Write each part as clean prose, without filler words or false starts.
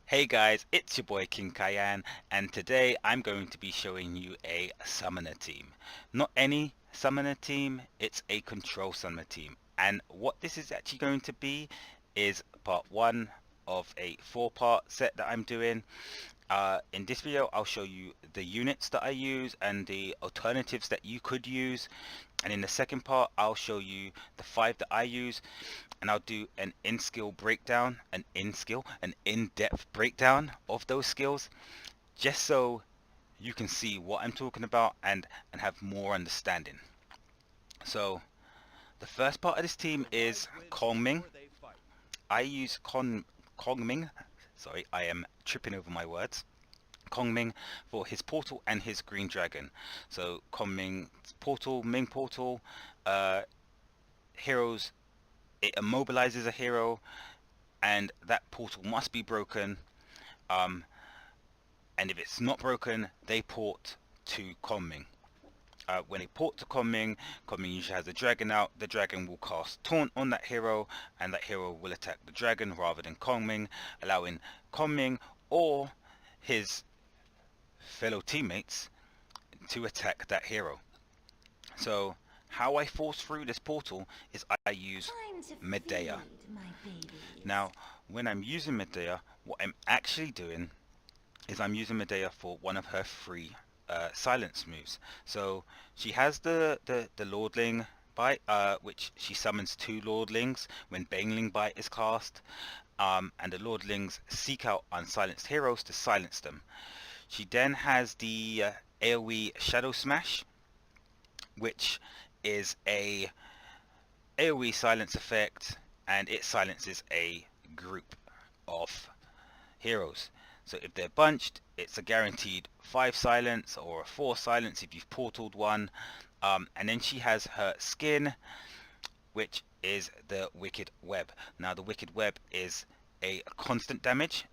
Hey guys, it's your boy Kyn Kyan, and today I'm going to be showing you a summoner team. Not any summoner team, it's a control summoner team. And what this is actually going to be is part one of a 4-part set that I'm doing. In this video I'll show you the units that I use and the alternatives that you could use, and in the second part I'll show you the 5 that I use, and I'll do an in-skill breakdown, an in-depth breakdown of those skills, just so you can see what I'm talking about and have more understanding. So the first part of this team is Ming. I use Ming. Sorry, I am tripping over my words. Ming for his portal and his green dragon. So Ming portal, Ming portal, heroes, it immobilizes a hero, and that portal must be broken. And if it's not broken, they port to Ming. When they port to Ming usually has a dragon out. The dragon will cast Taunt on that hero, and that hero will attack the dragon rather than Ming, allowing Ming or his fellow teammates to attack that hero. So how I force through this portal is I use Medea. Now, when I'm using Medea, what I'm actually doing is I'm using Medea for one of her 3 silence moves. So she has the Lordling Bite, which she summons 2 Lordlings when Baneling Bite is cast, and the Lordlings seek out unsilenced heroes to silence them. She then has the AoE Shadow Smash, which is a AoE silence effect, and it silences a group of heroes. So if they're bunched, it's a guaranteed 5 silence or a 4 silence if you've portaled one. And then she has her skin, which is the Wicked Web. Now the Wicked Web is a constant damage.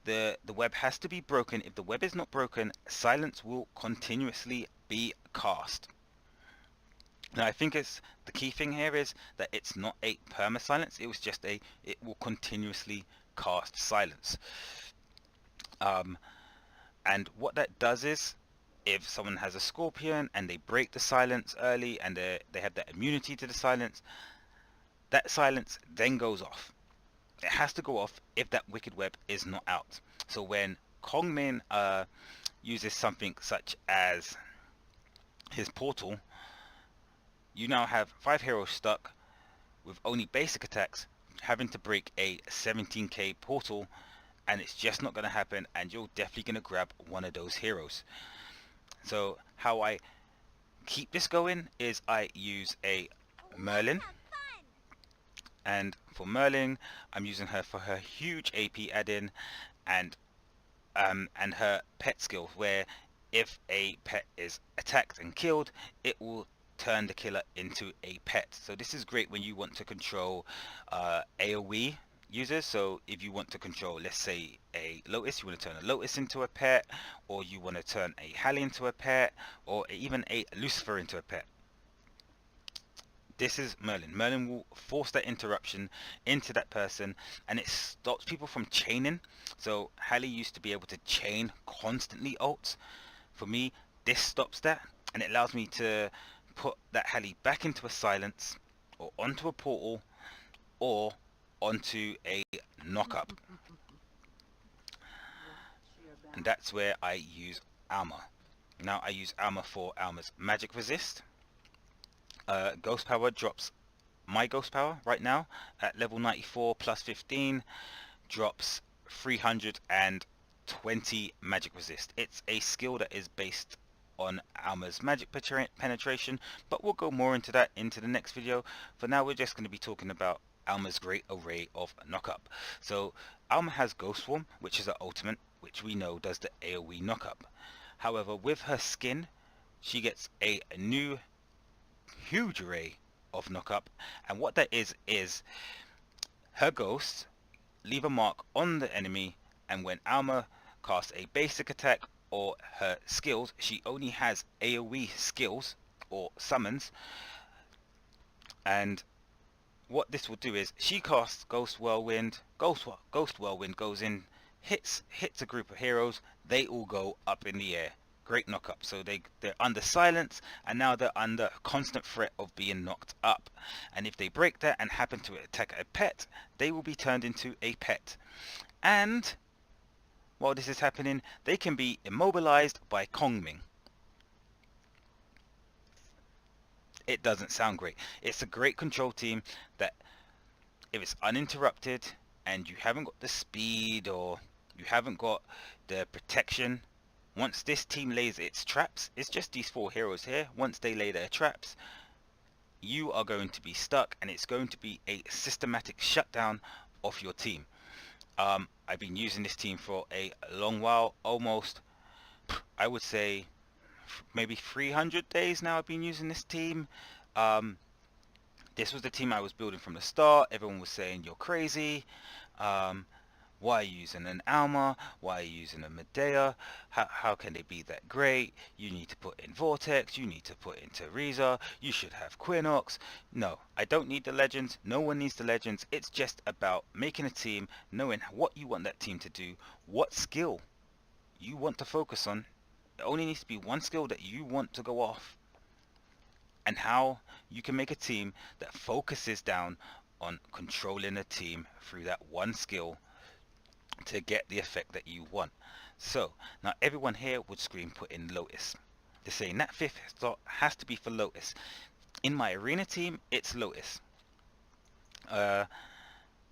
The web has to be broken. If the web is not broken, silence will continuously be cast. Now I think it's the key thing here is that it's not a perma silence. It was just it will continuously cast silence. And what that does is, if someone has a scorpion and they break the silence early and they have that immunity to the silence, that silence then goes off. It has to go off if that wicked web is not out. So when Ming uses something such as his portal, you now have 5 heroes stuck with only basic attacks, having to break a 17k portal, and it's just not going to happen, and you're definitely going to grab one of those heroes. So how I keep this going is I use a Merlin, and for Merlin I'm using her for her huge AP add-in and her pet skill, where if a pet is attacked and killed, it will turn the killer into a pet. So this is great when you want to control AoE users. So if you want to control, let's say, a Lotus, you want to turn a Lotus into a pet, or you want to turn a Hallie into a pet, or even a Lucifer into a pet. This is Merlin. Merlin will force that interruption into that person, and it stops people from chaining. So Hallie used to be able to chain constantly ults. For me, this stops that, and it allows me to put that Hallie back into a silence, or onto a portal, or onto a knock-up. And that's where I use Alma. Now I use Alma for Alma's magic resist. Ghost power drops my ghost power right now at level 94 plus 15 drops 320 magic resist. It's a skill that is based on Alma's magic penetration, but we'll go more into that into the next video. For now, we're just going to be talking about Alma's great array of knock-up. So Alma has Ghost Swarm, which is her ultimate, which we know does the AoE knock-up. However, with her skin, she gets a new huge array of knock-up, and what that is her ghosts leave a mark on the enemy, and when Alma casts a basic attack or her skills, she only has AoE skills or summons, and what this will do is she casts Ghost Whirlwind. Ghost Whirlwind goes in hits a group of heroes, they all go up in the air. Great knock up. So they're under silence, and now they're under constant threat of being knocked up. And if they break that and happen to attack a pet, they will be turned into a pet. And while this is happening, they can be immobilized by Ming. It doesn't sound great. It's a great control team that, if it's uninterrupted and you haven't got the speed or you haven't got the protection, once this team lays its traps, it's just these 4 heroes here, once they lay their traps, you are going to be stuck, and it's going to be a systematic shutdown of your team. I've been using this team for a long while, almost, I would say, maybe 300 days now I've been using this team. This was the team I was building from the start. Everyone was saying, you're crazy. Why are you using an Alma? Why are you using a Medea? How can they be that great? You need to put in Vortex. You need to put in Teresa. You should have Quinox. No, I don't need the legends. No one needs the legends. It's just about making a team, knowing what you want that team to do, what skill you want to focus on. It only needs to be one skill that you want to go off, and how you can make a team that focuses down on controlling a team through that one skill to get the effect that you want. So now everyone here would scream put in Lotus. They're saying that 5th slot has to be for Lotus. In my arena team, it's Lotus.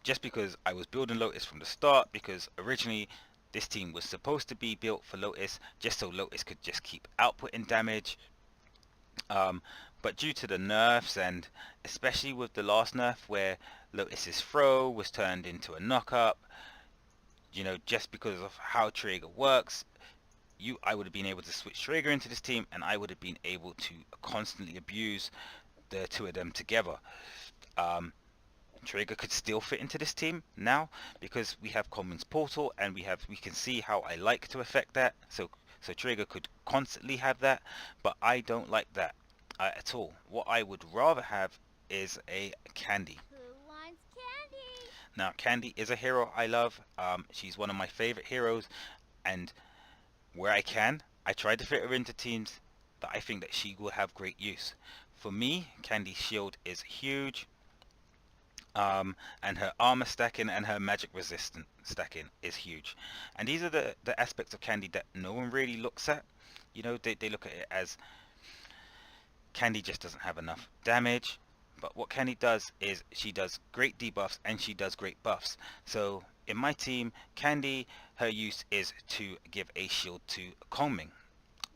Just because I was building Lotus from the start, because originally this team was supposed to be built for Lotus, just so Lotus could just keep outputting damage. But due to the nerfs, and especially with the last nerf where Lotus's throw was turned into a knock-up, you know, just because of how Traeger works, I would have been able to switch Traeger into this team, and I would have been able to constantly abuse the 2 of them together. Traeger could still fit into this team now because we have Common's Portal, and we can see how I like to affect that. So Traeger could constantly have that, but I don't like that at all. What I would rather have is a Candy. Who wants candy? Now, Candy is a hero I love. She's one of my favorite heroes, and where I can, I try to fit her into teams that I think that she will have great use. For me, Candy's shield is huge, and her armor stacking and her magic resistant stacking is huge. And these are the aspects of Candy that no one really looks at. You know, they look at it as Candy just doesn't have enough damage. But what Candy does is she does great debuffs and she does great buffs. So in my team, Candy, her use is to give a shield to Ming.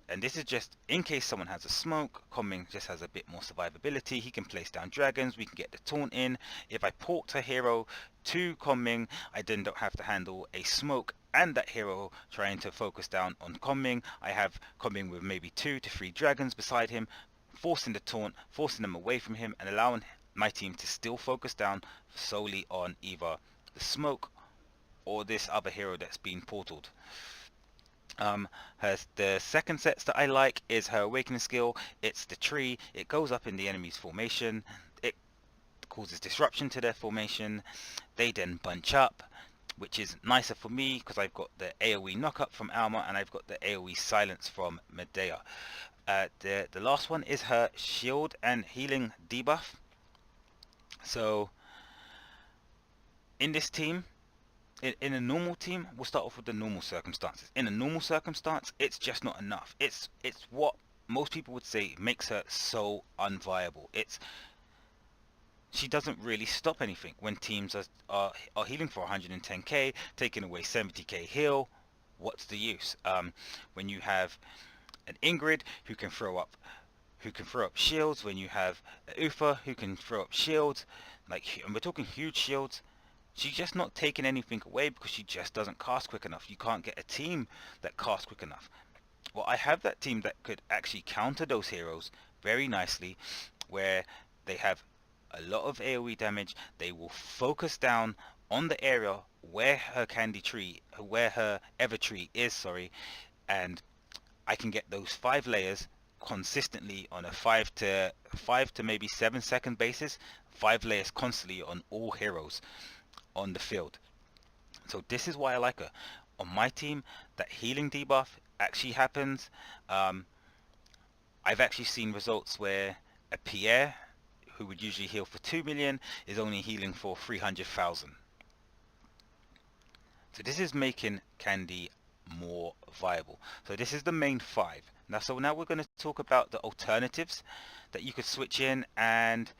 And this is just in case someone has a smoke. Ming just has a bit more survivability. He can place down dragons. We can get the taunt in. If I port a hero to Ming, I then don't have to handle a smoke and that hero trying to focus down on Ming. I have Ming with maybe 2 to 3 dragons beside him, forcing the taunt, forcing them away from him, and allowing my team to still focus down solely on either the smoke or this other hero that's been portaled. The second sets that I like is her awakening skill. It's the tree. It goes up in the enemy's formation. It causes disruption to their formation. They then bunch up, which is nicer for me because I've got the AoE knockup from Alma and I've got the AoE silence from Medea. The last one is her shield and healing debuff. So in this team, in a normal team, we'll start off with the normal circumstances. In a normal circumstance, it's just not enough. It's what most people would say makes her so unviable. She doesn't really stop anything when teams are healing for 110k, taking away 70k heal. What's the use? When you have an Ingrid who can throw up shields, when you have a Ufa who can throw up shields, and we're talking huge shields, she's just not taking anything away because she just doesn't cast quick enough. You can't get a team that casts quick enough. Well, I have that team that could actually counter those heroes very nicely, where they have a lot of AoE damage. They will focus down on the area where her Ever Tree is, and I can get those 5 layers consistently on a 5 to maybe 7 second basis. 5 layers constantly on all heroes on the field. So this is why I like her. On my team, that healing debuff actually happens. Um, I've actually seen results where a Pierre, who would usually heal for 2 million, is only healing for 300,000. So this is making Candy more viable. So this is the main 5. Now we're going to talk about the alternatives that you could switch in, and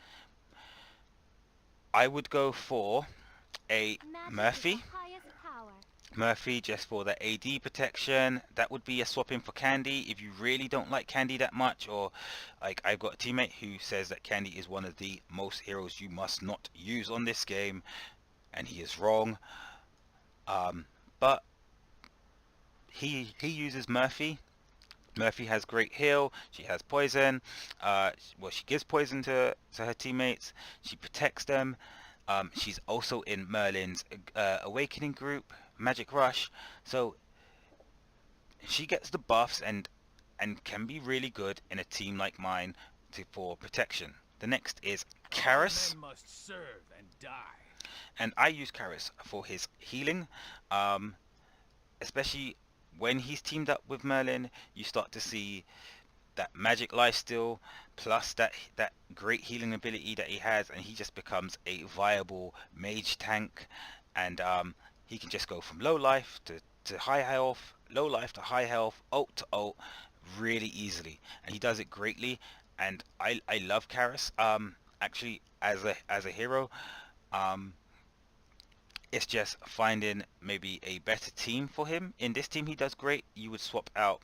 I would go for a Murphy. Murphy just for the AD protection. That would be a swap in for Candy if you really don't like Candy that much, or like I've got a teammate who says that Candy is one of the most heroes you must not use on this game, and he is wrong. But he uses Murphy. Murphy has great heal. She has poison. Well, she gives poison to her teammates. She protects them. She's also in Merlin's Awakening group, Magic Rush. So she gets the buffs and can be really good in a team like mine for protection. The next is Karis. Must serve and die. And I use Karis for his healing, especially when he's teamed up with Merlin. You start to see that magic lifesteal plus that great healing ability that he has, and he just becomes a viable mage tank. And he can just go from low life to high health, low life to high health, ult to ult really easily, and he does it greatly. And I love Karis actually as a hero. It's just finding maybe a better team for him. In this team he does great. You would swap out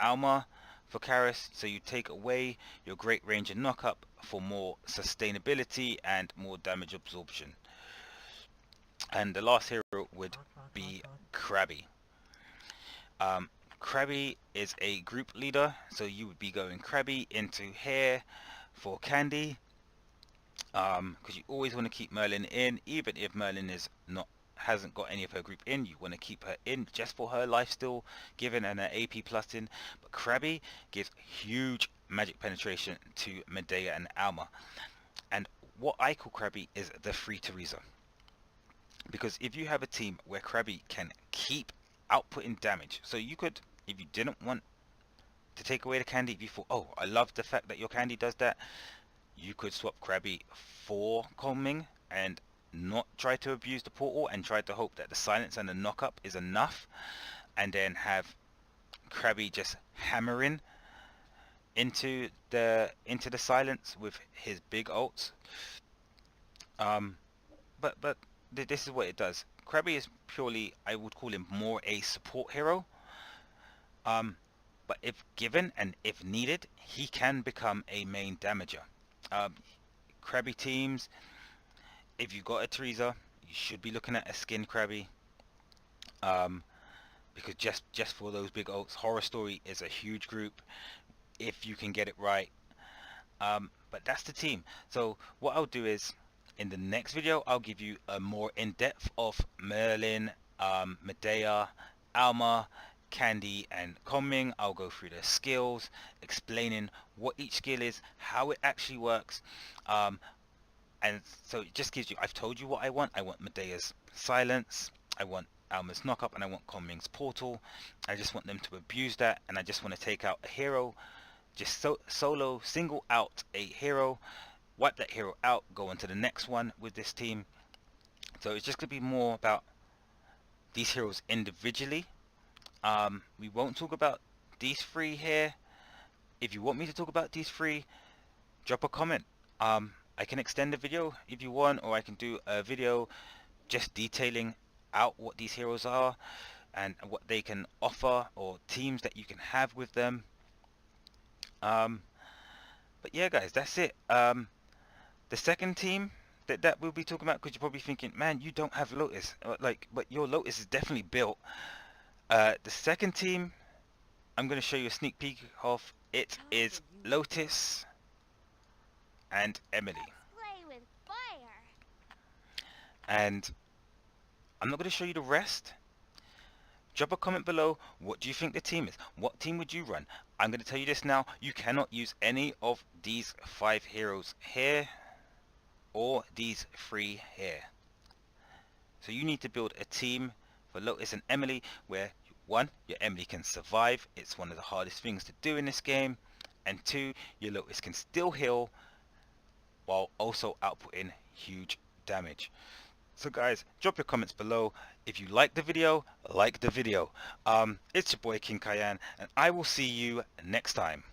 Alma for Karis, so you take away your great range and knockup for more sustainability and more damage absorption. And the last hero would be Crabbie. Crabbie is a group leader, so you would be going Crabbie into here for Candy, because you always want to keep Merlin in, even if Merlin hasn't got any of her group in. You want to keep her in just for her lifesteal given and her AP plus in. But Crabbie gives huge magic penetration to Medea and Alma, and what I call Crabbie is the free Teresa, because if you have a team where Crabbie can keep outputting damage, so you could, if you didn't want to take away the Candy, if you thought, oh, I love the fact that your Candy does that, you could swap Crabbie for Ming and not try to abuse the portal and try to hope that the silence and the knockup is enough, and then have Crabbie just hammering into the silence with his big ults. But this is what it does. Crabbie is purely, I would call him more a support hero. But if given and if needed, he can become a main damager. Crabbie teams, if you've got a Teresa, you should be looking at a skin Crabbie. Because just for those big ults, Horror Story is a huge group if you can get it right. But that's the team. So what I'll do is, in the next video, I'll give you a more in-depth of Merlin, Medea, Alma, Candy, and Ming. I'll go through their skills, explaining what each skill is, how it actually works. And so it just gives you, I've told you what I want. I want Medea's silence, I want Alma's knockup, and I want Ming's portal. I just want them to abuse that, and I just want to take out a hero, just solo, single out a hero, wipe that hero out, go on to the next one with this team. So it's just going to be more about these heroes individually. We won't talk about these three here. If you want me to talk about these three, drop a comment. I can extend the video if you want, or I can do a video just detailing out what these heroes are and what they can offer, or teams that you can have with them. But yeah guys, that's it. The second team that we'll be talking about, because you're probably thinking, man, you don't have Lotus, but your Lotus is definitely built. The second team I'm going to show you a sneak peek of. It is Lotus and Emily. Play with fire. And I'm not going to show you the rest. Drop a comment below. What do you think the team is? What team would you run? I'm going to tell you this now. You cannot use any of these 5 heroes here or these 3 here. So you need to build a team for Lotus and Emily where, one, your Emily can survive. It's one of the hardest things to do in this game. And two, your Lotus can still heal while also outputting huge damage. So guys, drop your comments below. If you like the video, like the video. It's your boy Kyn Kyan, and I will see you next time.